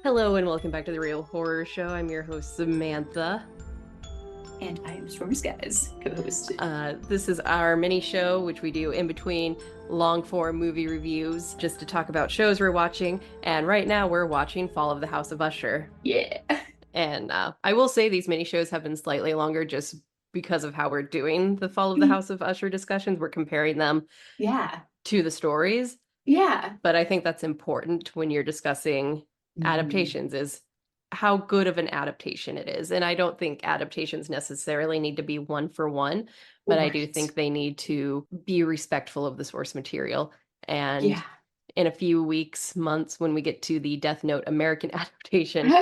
Hello and welcome back to the Real Horror Show. I'm your host, Samantha. And I am Storm Skies, co-host. This is our mini show, which we do in between long form movie reviews, just to talk about shows we're watching. And right now we're watching Fall of the House of Usher. Yeah. And I will say these mini shows have been slightly longer just because of how we're doing the Fall of the House of Usher discussions. We're comparing them to the stories. Yeah. But I think that's important when you're discussing adaptations, is how good of an adaptation it is. And I don't think adaptations necessarily need to be one for one, but I do think they need to be respectful of the source material. And in a few weeks, months, when we get to the Death Note American adaptation,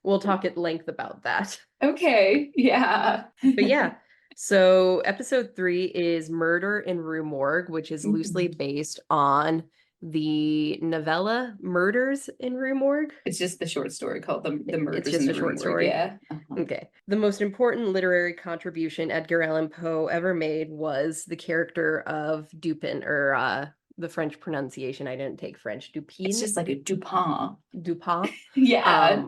we'll talk at length about that. Okay. Yeah. But yeah. So episode 3 is Murder in Rue Morgue, which is loosely based on the novella Murders in Rue Morgue. It's just the short story called the Murders It's just in the a short Rue story. Morgue. Yeah. Okay. The most important literary contribution Edgar Allan Poe ever made was the character of Dupin, or the French pronunciation. I didn't take French. Dupin. It's just like a Dupin. Dupin. Yeah.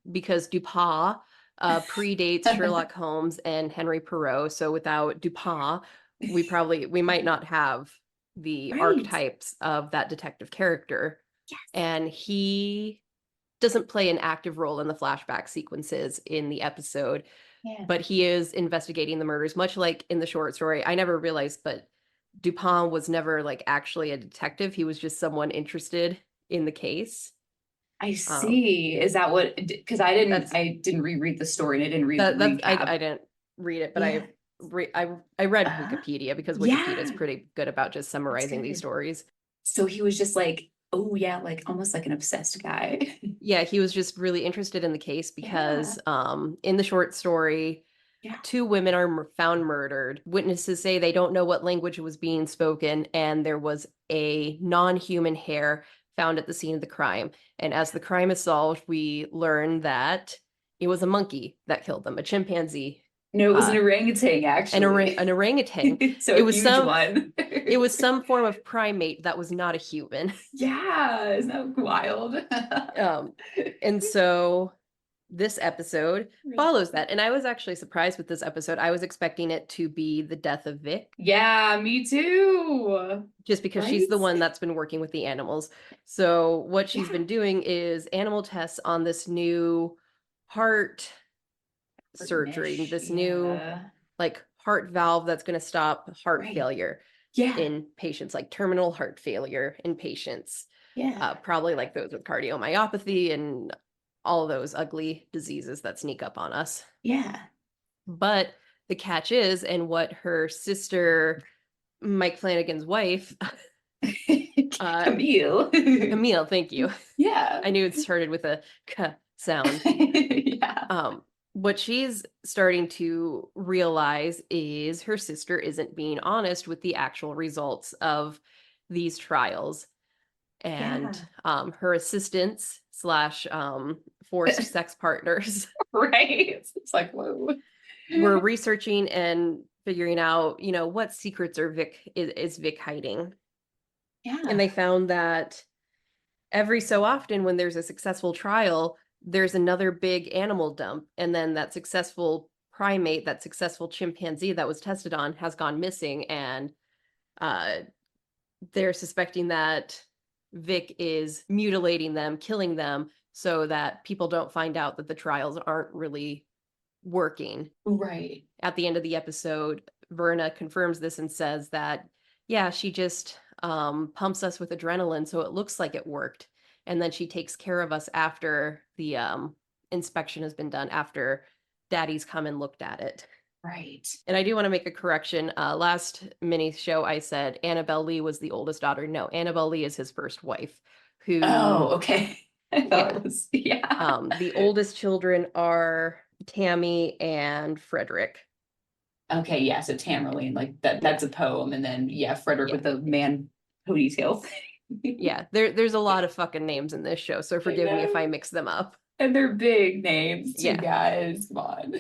Because Dupin predates Sherlock Holmes and Henry Poirot. So without Dupin, we might not have the archetypes of that detective character. Yes. And he doesn't play an active role in the flashback sequences in the episode, but he is investigating the murders, much like in the short story. I never realized, but Dupin was never like actually a detective. He was just someone interested in the case. I see. Is that what? Because I didn't reread the story and I didn't read the recap. I didn't read it, but I read Wikipedia, because Wikipedia is pretty good about just summarizing these stories. So he was just like, oh yeah, like almost like an obsessed guy. Yeah, he was just really interested in the case because in the short story, 2 women are found murdered. Witnesses say they don't know what language was being spoken, and there was a non-human hair found at the scene of the crime. And as the crime is solved, we learn that it was a monkey that killed them, a chimpanzee. No, it was an orangutan, actually. An orangutan. So it was a huge one. It was some form of primate that was not a human. Yeah, isn't that wild? And so this episode follows that. And I was actually surprised with this episode. I was expecting it to be the death of Vic. Yeah, me too. Just because she's the one that's been working with the animals. So what she's been doing is animal tests on this new heart surgery, this new like heart valve that's going to stop heart failure in patients, like terminal heart failure in patients. Probably like those with cardiomyopathy and all of those ugly diseases that sneak up on us. But the catch is, and what her sister, Mike Flanagan's wife, Camille, thank you. I knew it started with a k sound. What she's starting to realize is her sister isn't being honest with the actual results of these trials. And her assistants / forced sex partners. It's like, whoa. We're researching and figuring out, what secrets is Vic hiding. And they found that every so often when there's a successful trial, there's another big animal dump, and then that successful primate, that successful chimpanzee that was tested on has gone missing, and they're suspecting that Vic is mutilating them, killing them, so that people don't find out that the trials aren't really working. At the end of the episode, Verna confirms this and says that, she just pumps us with adrenaline, so it looks like it worked. And then she takes care of us after the inspection has been done, after Daddy's come and looked at it. And I do want to make a correction. Last mini show, I said Annabelle Lee was the oldest daughter. No, Annabelle Lee is his first wife. Who? Oh, okay. I thought it was, the oldest children are Tammy and Frederick. Okay, yeah. So Tamerlane, like that's a poem, and then Frederick with the man ponytail thing. There's a lot of fucking names in this show, so forgive me if I mix them up. And they're big names too, guys. Come on.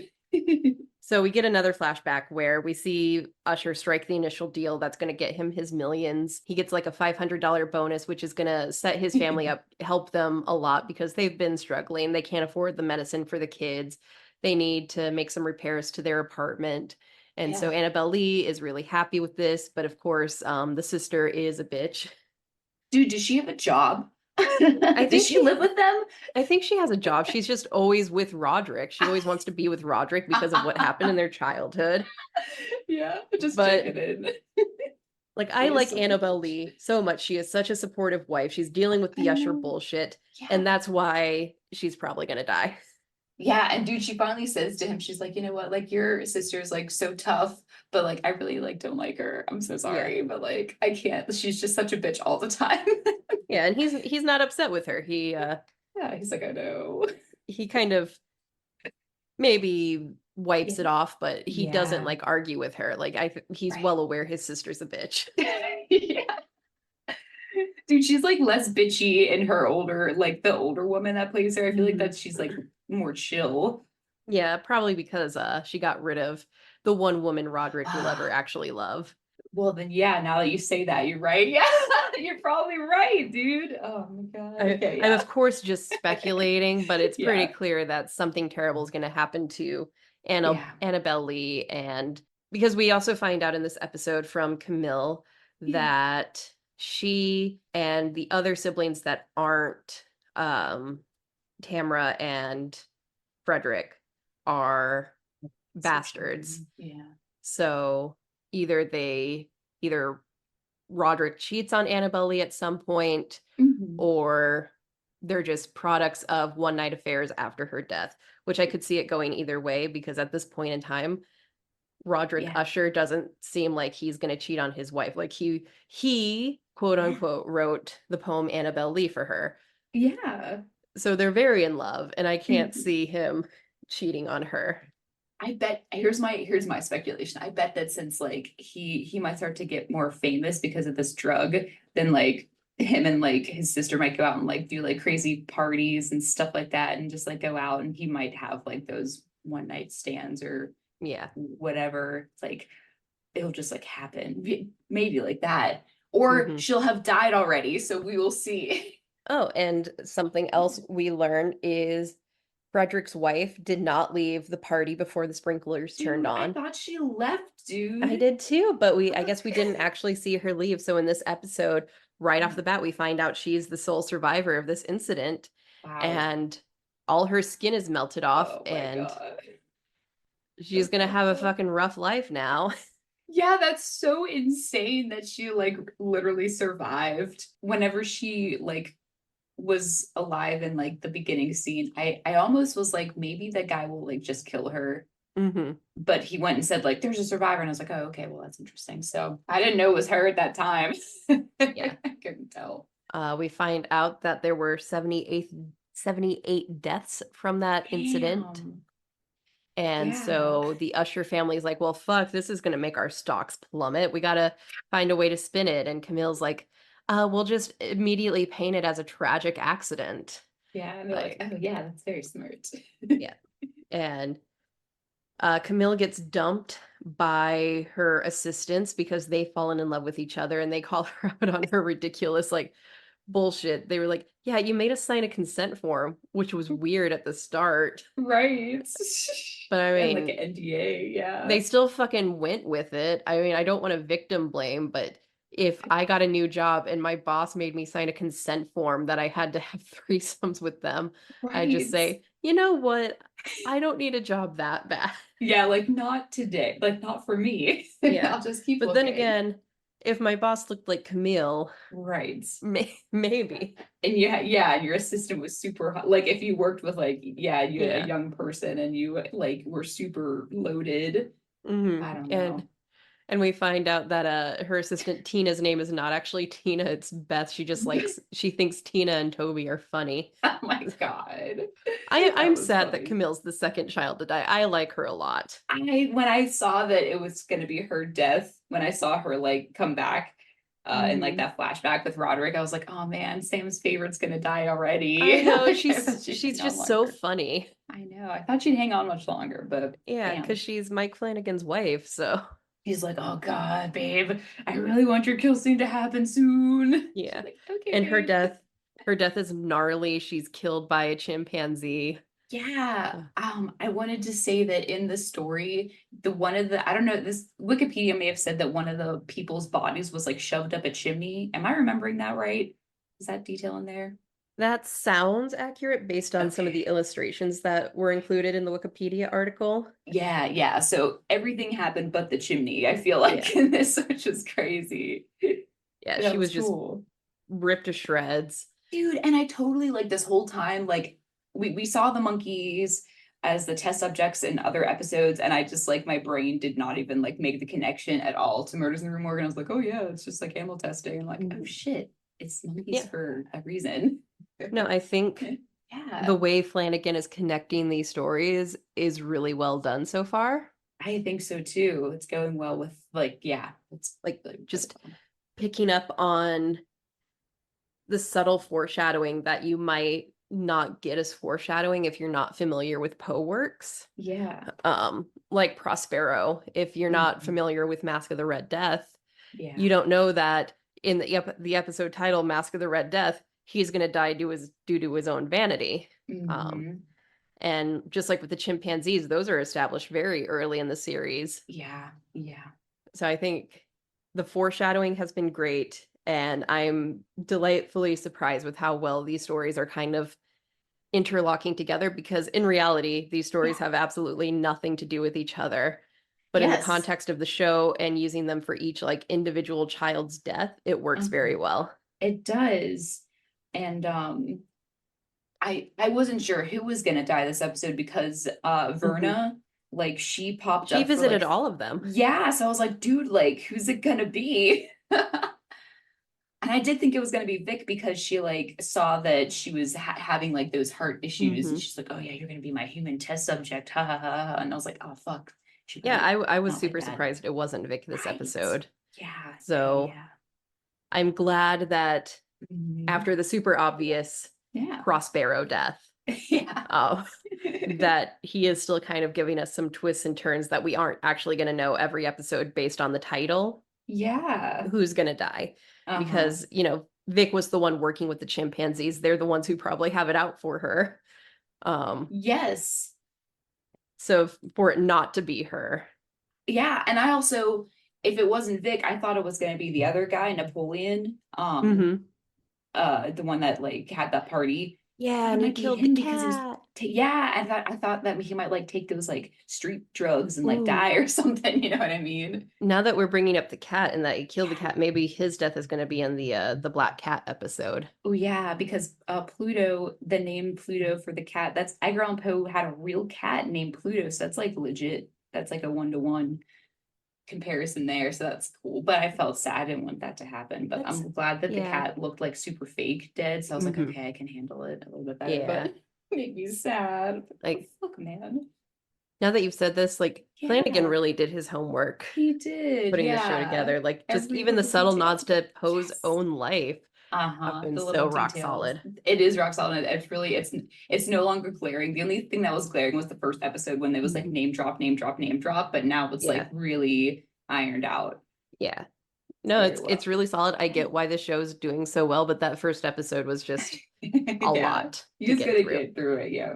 So we get another flashback where we see Usher strike the initial deal that's going to get him his millions. He gets like a $500 bonus, which is going to set his family up, help them a lot because they've been struggling. They can't afford the medicine for the kids. They need to make some repairs to their apartment. And so Annabelle Lee is really happy with this. But of course, the sister is a bitch. Dude, does she have a job? I think Does she live with them? I think she has a job. She's just always with Roderick. She always wants to be with Roderick because of what happened in their childhood. Yeah, just But checking in. like I like Annabelle Lee so much. She is such a supportive wife. She's dealing with the Usher bullshit, and that's why she's probably gonna die. Yeah, and dude, she finally says to him, she's like, you know what, like your sister's like so tough, but like I really like don't like her. I'm so sorry, but like I can't. She's just such a bitch all the time. Yeah, and he's not upset with her. Yeah, he's like, I know. He kind of maybe wipes it off, but he doesn't like argue with her. Like he's well aware his sister's a bitch. Yeah. Dude, she's like less bitchy in her older, like the older woman that plays her. I feel like that she's like more chill. Yeah, probably because she got rid of the one woman Roderick will ever actually love. Well, then, yeah, now that you say that, you're right. Yeah, you're probably right, dude. Oh my God. Okay, I'm of course just speculating, but it's pretty Yeah. clear that something terrible is going to happen to Yeah. Annabelle Lee. And because we also find out in this episode from Camille that she and the other siblings that aren't Tamara and Frederick are bastards. Yeah. So either Roderick cheats on Annabelle Lee at some point, or they're just products of one night affairs after her death, which I could see it going either way because at this point in time, Roderick Usher doesn't seem like he's going to cheat on his wife. Like he quote unquote wrote the poem Annabelle Lee for her. Yeah. So they're very in love, and I can't see him cheating on her. I bet here's my speculation. I bet that since like he might start to get more famous because of this drug, then like him and like his sister might go out and like do like crazy parties and stuff like that and just like go out, and he might have like those one night stands or whatever. It's like it'll just like happen. Maybe like that. Or she'll have died already, so we will see. Oh, and something else we learn is Frederick's wife did not leave the party before the sprinklers turned on. I thought she left, dude. I did too, but I guess we didn't actually see her leave. So in this episode, right off the bat, we find out she's the sole survivor of this incident. Wow. And all her skin is melted off, and she's gonna have a fucking rough life now. Yeah, that's so insane that she like literally survived. Whenever she like was alive in like the beginning scene, I almost was like, maybe the guy will like just kill her. But he went and said like there's a survivor, and I was like, oh, okay, well, that's interesting. So I didn't know it was her at that time. Yeah. I couldn't tell. We find out that there were 78 deaths from that incident. And so the Usher family is like, well, fuck, this is going to make our stocks plummet. We got to find a way to spin it. And Camille's like, we'll just immediately paint it as a tragic accident. Yeah. And they're like, oh, yeah, that's very smart. Yeah. And Camille gets dumped by her assistants because they've fallen in love with each other, and they call her out on her ridiculous, like, bullshit. They were like, yeah, you made us sign a consent form, which was weird at the start. Right. But I mean, and like an NDA, yeah. They still fucking went with it. I mean, I don't want to victim blame, but if I got a new job and my boss made me sign a consent form that I had to have threesomes with them, I'd just say, you know what? I don't need a job that bad. Yeah, like not today, like not for me. Yeah. I'll just keep But looking. then again, if my boss looked like Camille, right, maybe. And yeah, and your assistant was super hot. Like if you worked with like a young person and you like were super loaded. I don't know. And we find out that her assistant Tina's name is not actually Tina, it's Beth. She just likes she thinks Tina and Toby are funny. Oh my God. I'm sad that Camille's the second child to die. I like her a lot. When I saw that it was gonna be her death, when I saw her like come back, in like that flashback with Roderick. I was like, oh man, Sam's favorite's gonna die already. I know, Like, I she's thought she'd she's hang on just so longer. funny. I know. I thought she'd hang on much longer, but Yeah, damn. because she's Mike Flanagan's wife, so He's like, oh God, babe, I really want your kill scene to happen soon. She's yeah. like, okay, And babe. her death is gnarly. She's killed by a chimpanzee. Yeah. I wanted to say that in the story, the one of the I don't know, this Wikipedia may have said that one of the people's bodies was like shoved up a chimney. Am I remembering that right? Is that detail in there? That sounds accurate based on some of the Okay. illustrations that were included in the Wikipedia article. Yeah, yeah. So everything happened but the chimney, I feel Yeah. like, in this, which is crazy. Yeah, That she was was just cool. ripped to shreds. Dude, and I totally like this whole time, like we saw the monkeys as the test subjects in other episodes, and I just like my brain did not even like make the connection at all to Murders in the Rue Morgue. And I was like, oh yeah, it's just like animal testing. I'm like, oh Mhm. shit, it's monkeys Yeah. for a reason. No, I think the Yeah, way Flanagan is connecting these stories is really well done so far. I think so too. It's going well with like, yeah, it's Like really, really just well. picking up on the subtle foreshadowing that you might not get as foreshadowing if you're not familiar with Poe works. Yeah. Like Prospero, if you're not Mhm. familiar with Mask of the Red Death, Yeah. you don't know that in the episode title Mask of the Red Death, he's going to die due to his own vanity. Um, Hmm. and just like with the chimpanzees, those are established very early in the series. Yeah. Yeah. So I think the foreshadowing has been great, and I'm delightfully surprised with how well these stories are kind of interlocking together because in reality, these stories Yeah. have absolutely nothing to do with each other. But in the Yes. context of the show and using them for each like individual child's death, it works very Mhm. well. It does. And I wasn't sure who was gonna die this episode because Mhm. Verna, like she popped She up for visited like all of them. yeah, so I was like, dude, like who's it gonna be? And I did think it was gonna be Vic because she like saw that she was having like those heart issues and Hmm. she's like, oh yeah, you're gonna be my human test subject, ha ha ha. Ha. And I was like, oh fuck, she Yeah, better I was not like super that. surprised it wasn't Vic this Right. episode. Yeah, yeah, So yeah. I'm glad that Mhm. after the super obvious Yeah. Prospero death, Yeah. uh, that he is still kind of giving us some twists and turns that we aren't actually going to know every episode based on the title Yeah. who's going to die. Uh-huh. Because, you know, Vic was the one working with the chimpanzees. They're the ones who probably have it out for her. Um, Yes. so for it not to be her. Yeah, and I also, if it wasn't Vic, I thought it was going to be the other guy, Napoleon, Hmm. the one that like had that party. I Yeah, thought it and he might be killed the him because he's, cat. yeah, I thought that he might like take those like street drugs and like Ooh. die or something. You know what I mean? Now that we're bringing up the cat and that he killed the Yeah. cat, maybe his death is going to be in the Black Cat episode. Oh yeah, because Pluto, the name Pluto for the cat, that's Edgar Allan Poe had a real cat named Pluto, so that's like legit. That's like a one-to-one comparison there, so that's cool. But I felt sad. I didn't want that to happen. But That's I'm glad that the yeah. cat looked like super fake dead. So I was like, Hmm. okay, I can handle it a little bit better. But Yeah. it made me sad. Oh, Like fuck, man. now that you've said this, like Flanagan Yeah, really did his homework he did. putting this show Yeah. together. Like just Every even the little subtle nods detail. to Poe's Yes. own life have Uh-huh. been The so little rock details. solid. It is rock solid. It's really it's no longer glaring. The only thing that was glaring was the first episode when there was like Mhm. name drop, name drop, name drop, but now it's like Yeah. really ironed out Yeah. No, very it's well. really solid. I get why the show's doing so well, but that first episode was just a Yeah, lot you to just get gotta through. get through it, yeah.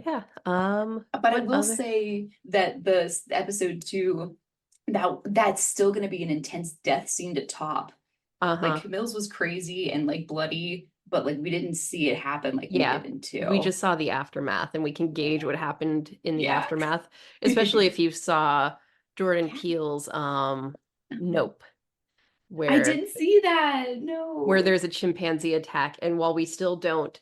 Yeah. But I What will other? say that the episode two, that's still gonna be an intense death scene to top. Like Uh-huh. Camille's was crazy and like bloody, but like we didn't see it happen like we Yeah. did in We two. just saw the aftermath and we can gauge Yeah. what happened in the Yeah. aftermath, especially if you saw Jordan Yeah. Peele's Nope, I where didn't see that. where No. there's a chimpanzee attack. And while we still don't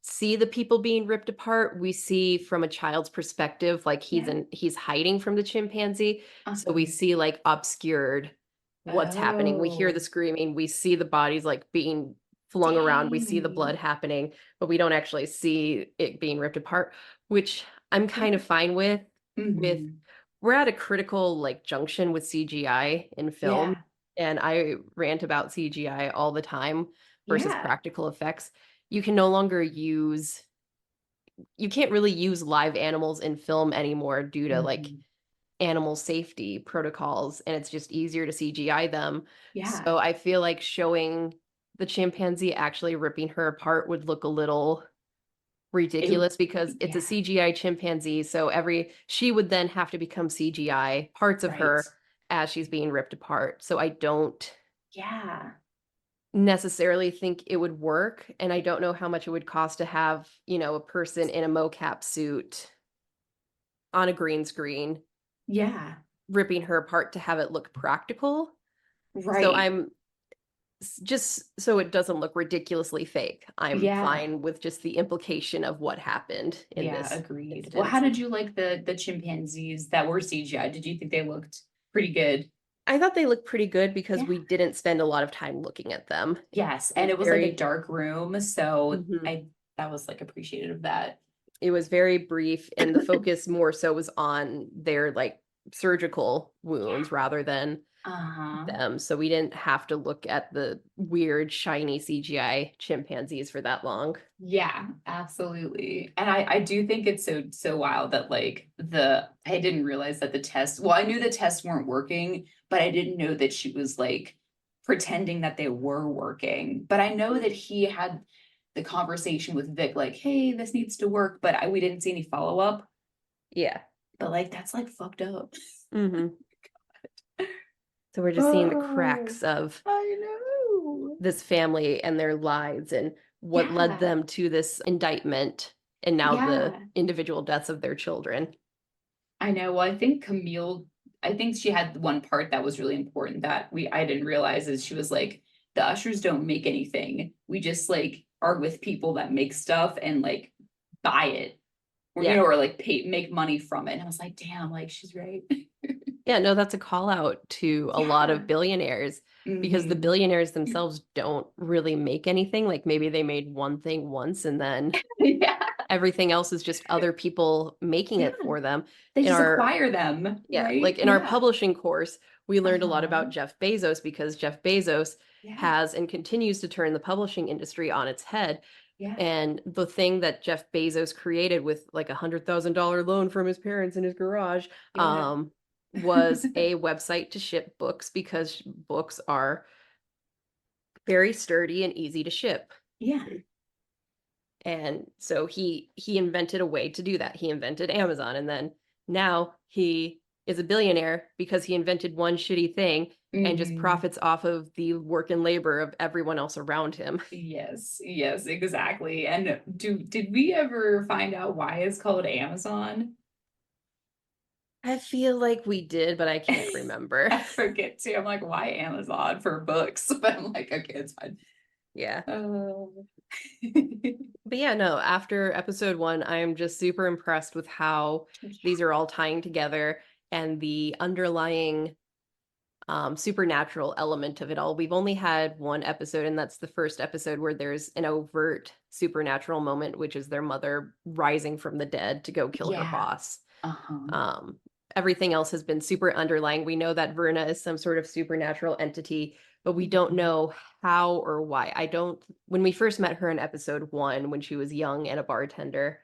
see the people being ripped apart, we see from a child's perspective, like Yeah. he's hiding from the chimpanzee. So we Uh-huh. see like obscured what's happening. We hear the Oh, screaming, we see the bodies like being flung around, we see the blood dang. happening, but we don't actually see it being ripped apart, which I'm kind of fine with. Mm-hmm. We're at a critical like junction with CGI in film. Yeah. and I rant about CGI all the time versus Yeah. practical effects. You can no longer use you can't really use live animals in film anymore due to like Mhm. animal safety protocols, and it's just easier to CGI them. Yeah. So I feel like showing the chimpanzee actually ripping her apart would look a little It, ridiculous because it's a yeah. CGI chimpanzee, so she would then have to become CGI parts of Right. her as she's being ripped apart. So I don't Yeah. necessarily think it would work, and I don't know how much it would cost to have, a person in a mocap suit on a green screen Yeah. ripping her apart to have it look practical. So Right. I'm just so it doesn't look ridiculously fake. I'm Yeah. fine with just the implication of what happened in Yeah, this agreed. Well, how instance. did you like the chimpanzees that were CGI? Did you think they looked pretty good? I thought they looked pretty good because Yeah. we didn't spend a lot of time looking at them. Yes, It and was it was like a very dark room, so Mhm. I that was like appreciative of that. It was very brief, and the focus more so was on their like surgical wounds Yeah. rather than Uh-huh. them. So we didn't have to look at the weird shiny CGI chimpanzees for that long. Yeah, absolutely. And I do think it's so wild that like I didn't realize that the test, well, I knew the tests weren't working, but I didn't know that she was like pretending that they were working. But I know that he had the conversation with Vic, like, hey, this needs to work, but we didn't see any follow-up. Yeah. But like that's like fucked up. Mhm. So we're just seeing the Oh, cracks of I know. this family and their lives and what led Yeah. them to this indictment and now the Yeah. individual deaths of their children. I know. Well, I think Camille, I think she had one part that was really important that I didn't realize is she was like, the ushers don't make anything. We just like are with people that make stuff and like buy it. Or Yeah. or like make money from it. And I was like, damn, like she's right. Yeah, no, that's a call out to a lot Yeah. of billionaires because the Hmm. billionaires themselves don't really make anything. Like maybe they made one thing once and then Yeah. everything else is just other people making Yeah. it for them. They In just our acquire them, Yeah, right? like in our Yeah. publishing course, we learned a lot Uh-huh. about Jeff Bezos because Jeff Bezos Yeah. has and continues to turn the publishing industry on its head. Yeah. And the thing that Jeff Bezos created with like $100,000 loan from his parents in his garage, Yeah. um, was a website to ship books because books are very sturdy and easy to ship. Yeah. And so he invented a way to do that. He invented Amazon, and then now he is a billionaire because he invented one shitty thing and just Hmm. profits off of the work and labor of everyone else around him. Yes, yes, exactly. And did we ever find out why it's called Amazon? I feel like we did, but I can't remember. I forget too. I'm like, why Amazon for books? But I'm like, okay, it's fine. Yeah. Oh. But yeah, no, after episode 1, I am just super impressed with how these are all tying together and the underlying supernatural element of it all. We've only had one episode, and that's the first episode where there's an overt supernatural moment, which is their mother rising from the dead to go kill her Yeah. boss. Uh-huh. Um, Everything else has been super underlying. We know that Verna is some sort of supernatural entity, but we don't Mhm. know how or why. When we first met her in episode 1, when she was young and a bartender,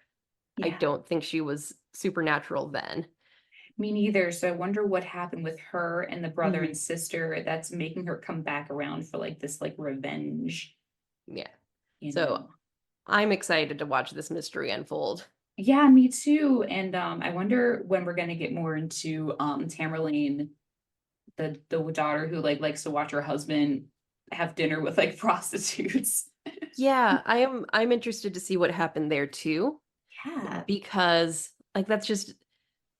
I Yeah. don't think she was supernatural then. Me neither. So I wonder what happened with her and the brother Hmm. and sister that's making her come back around for like this like revenge, Yeah. you So know. I'm excited to watch this mystery unfold. Yeah, me too. And I wonder when we're gonna get more into Tamerlane, the daughter who like likes to watch her husband have dinner with like prostitutes. Yeah, I'm interested to see what happened there too, Yeah. because like that's just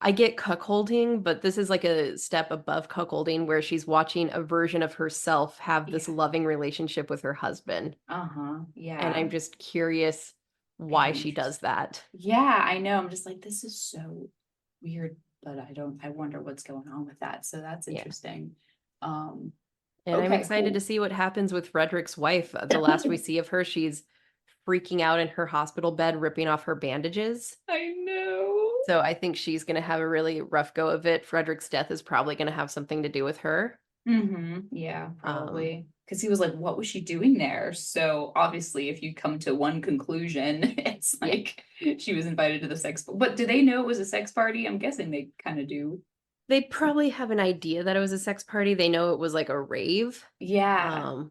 I get cuckolding, but this is like a step above cuckolding where she's watching a version of herself have this Yeah. loving relationship with her husband. Uh-huh. And Yeah. I'm just curious why Very she does interesting. that. Yeah, I know. I'm just like, this is so weird, but I wonder what's going on with that. So that's Yeah. interesting. Um, And I'm okay, excited to cool. see what happens with Frederick's wife. The last we see of her, she's freaking out in her hospital bed, ripping off her bandages. I know. So I think she's going to have a really rough go of it. Frederick's death is probably going to have something to do with her. Yeah, Um, probably. Because he was like, what was she doing there? So obviously, if you come to one conclusion, it's yeah, like she was invited to the sex. But do they know it was a sex party? I'm guessing they kind of do. they probably have an idea that it was a sex party. They know it was like a rave. Yeah, Um,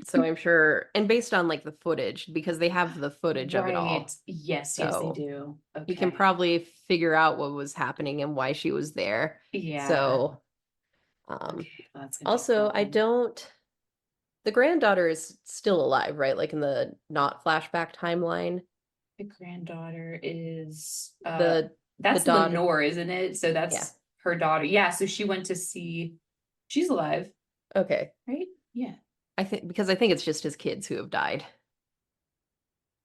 so I'm sure, and based on like the footage, because they have the footage of it right. all. Yes, yes, they So do. you can Okay. probably figure out what was happening and why she was there. Yeah. So, um, Okay, well, that's gonna be also, cool then. the granddaughter is still alive, right? Like in the not flashback timeline. The granddaughter is The that's daughter, Lenore, isn't it? So yeah. that's her daughter. Yeah, so she went to see she's alive, Okay. right? Yeah. I think it's just his kids who have died,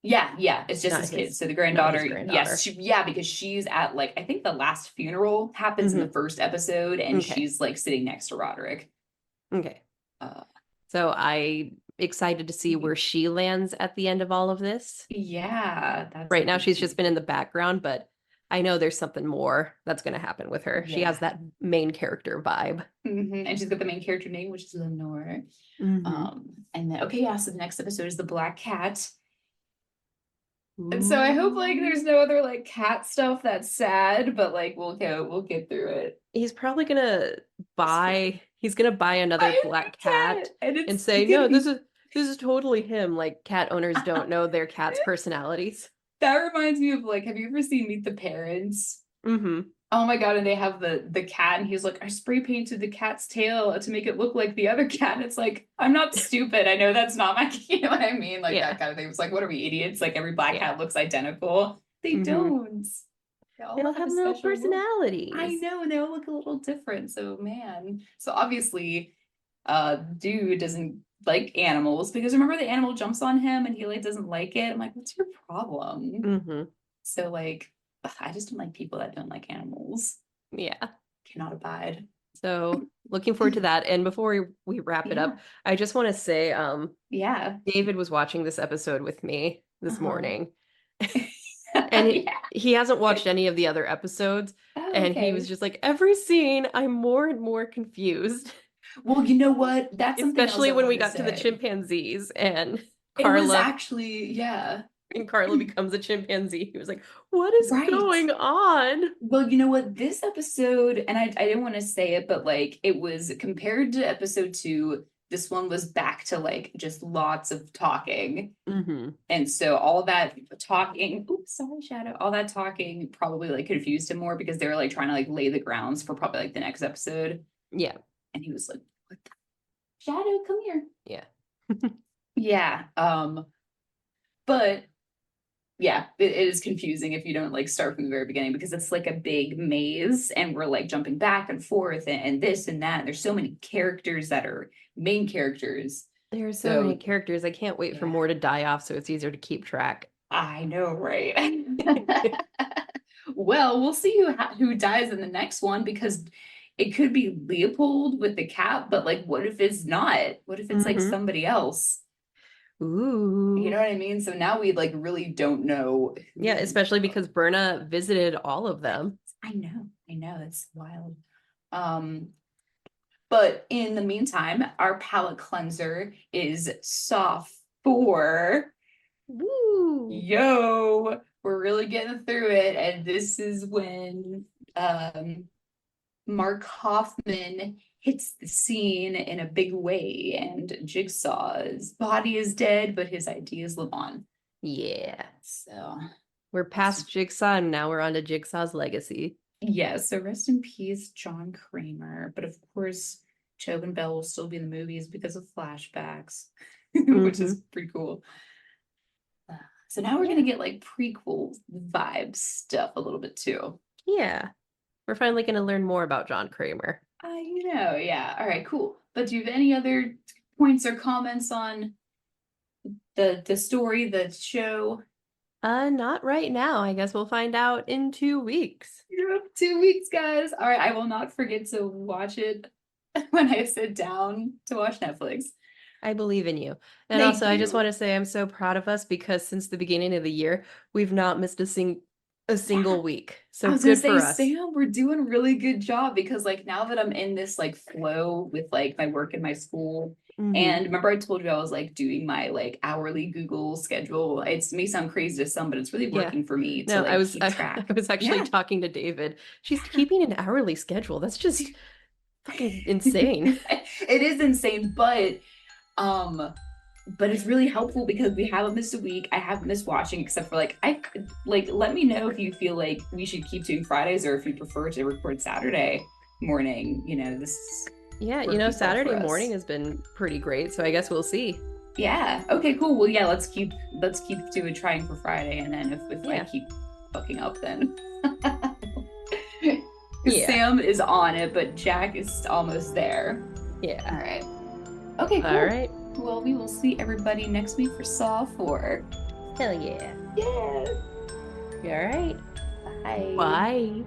Yeah, yeah, it's just not his kids. So the not his granddaughter, yes, granddaughter. yeah, because she's at like I think the last funeral happens in the Hmm. first episode, and Okay. she's like sitting next to Roderick. Okay. Uh, So I excited to see where she lands at the end of all of this. yeah, that's Right now gonna she's just be been in the background, but I know there's something more that's going to happen with her. She has yeah. that main character vibe. And she's got the main character name, which is Lenore. Hmm. And then okay, yeah, so the next episode is the Black Cat. And so I hope like Ooh. there's no other like cat stuff that's sad, but like we'll get through it. He's probably he's gonna buy Buy another a new black cat, cat and and it's say, gonna no, be this is totally him. Like cat owners don't know their cat's personalities. that reminds me of like, have you ever seen Meet the Parents? Hmm. Oh my god, and they have the cat, and he's like, I spray painted the cat's tail to make it look like the other cat. And it's like, I'm not stupid. I know that's not my you know what I mean? Like Yeah. that kind of thing. It's like, what are we idiots? Like every black Yeah. cat looks identical. They Hmm. don't. They They all don't have have a no special look. I personalities. know, and they all look a little different. So man. So obviously, dude doesn't like animals because remember the animal jumps on him and he like doesn't like it. I'm like, what's your problem? Hmm. So like, ugh, I just don't like people that don't like animals. Yeah. Cannot abide. So looking forward to that. And before we wrap it Yeah. up, I just want to say, Yeah. David was watching this episode with me this Uh-huh. morning, and Yeah. he hasn't watched any of the other episodes, Oh, and he was okay. just like, every scene, I'm more and more confused, Well, you know what? That's something else especially I when we wanted to got to the say. chimpanzees and It was Carla actually, yeah. and Carla becomes a chimpanzee. He was like, what is Right. going on? Well, you know what? This episode, and I didn't want to say it, but like it was compared to episode two, this one was back to like just lots of talking. Hmm. And so all that talking, oops, sorry, Shadow, all that talking probably like confused him more because they were like trying to like lay the grounds for probably like the next episode. Yeah. And he was like, what the Shadow, come here. Yeah. Yeah. But yeah, it is confusing if you don't like start from the very beginning because it's like a big maze and we're like jumping back and forth and this and that. And there's so many characters that are main characters. There are so many So characters. I can't wait for yeah, more to die off so it's easier to keep track. I know, right? Well, we'll see who dies in the next one because it could be Leopold with the cat, but like, what if it's not? What if it's like Hmm. somebody else? You know Ooh. what I mean? So now we like really don't know Yeah, who. especially because Berna visited all of them. I know, it's wild. Um, but in the meantime, our palette cleanser is soft for Woo! yo, we're really getting through it. And this is when Mark Hoffman hits the scene in a big way, and Jigsaw's body is dead, but his ideas live on. Yeah. So, We're rest in, past Jigsaw and now we're on to Jigsaw's legacy. yeah, so rest in peace, John Kramer. But of course, Tobin Bell will still be in the movies because of flashbacks, which Hmm. is pretty cool. So now we're Yeah. gonna get like prequel vibe stuff a little bit too. Yeah. We're finally going to learn more about John Kramer. Yeah. All right, cool. But do you have any other points or comments on the story, the show? Not right now. I guess we'll find out in 2 weeks. Yep, 2 weeks, guys. All right, I will not forget to watch it when I sit down to watch Netflix. I believe in you. And Thank also, I just you. want to say I'm so proud of us because since the beginning of the year, we've not missed a a single week. I So was gonna good for say, us. Sam, we're doing a really good job because like now that I'm in this like flow with like my work and my school, Mhm. and remember I told you I was like doing my like hourly Google schedule. It may sound crazy to some, but it's really Yeah. working for me to No, like keep track. I was actually Yeah. talking to David. She's keeping an hourly schedule. That's just fucking insane. It is insane, but it's really helpful because we haven't missed a week. I haven't missed watching except for like I like let me know if you feel like we should keep doing Fridays or if you prefer to record Saturday morning. You know, this is Yeah, working well Saturday for us. morning has been pretty great, so I guess we'll see. Yeah. Okay, cool. Well, yeah, let's keep doing trying for Friday, and then if I Yeah. keep fucking up then Yeah. Sam is on it, but Jack is almost there. Yeah. All right. Okay, cool. All right. Well, we will see everybody next week for Saw 4. Hell yeah. Yeah. All right. Bye. Bye.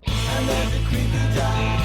I like the creepy guy.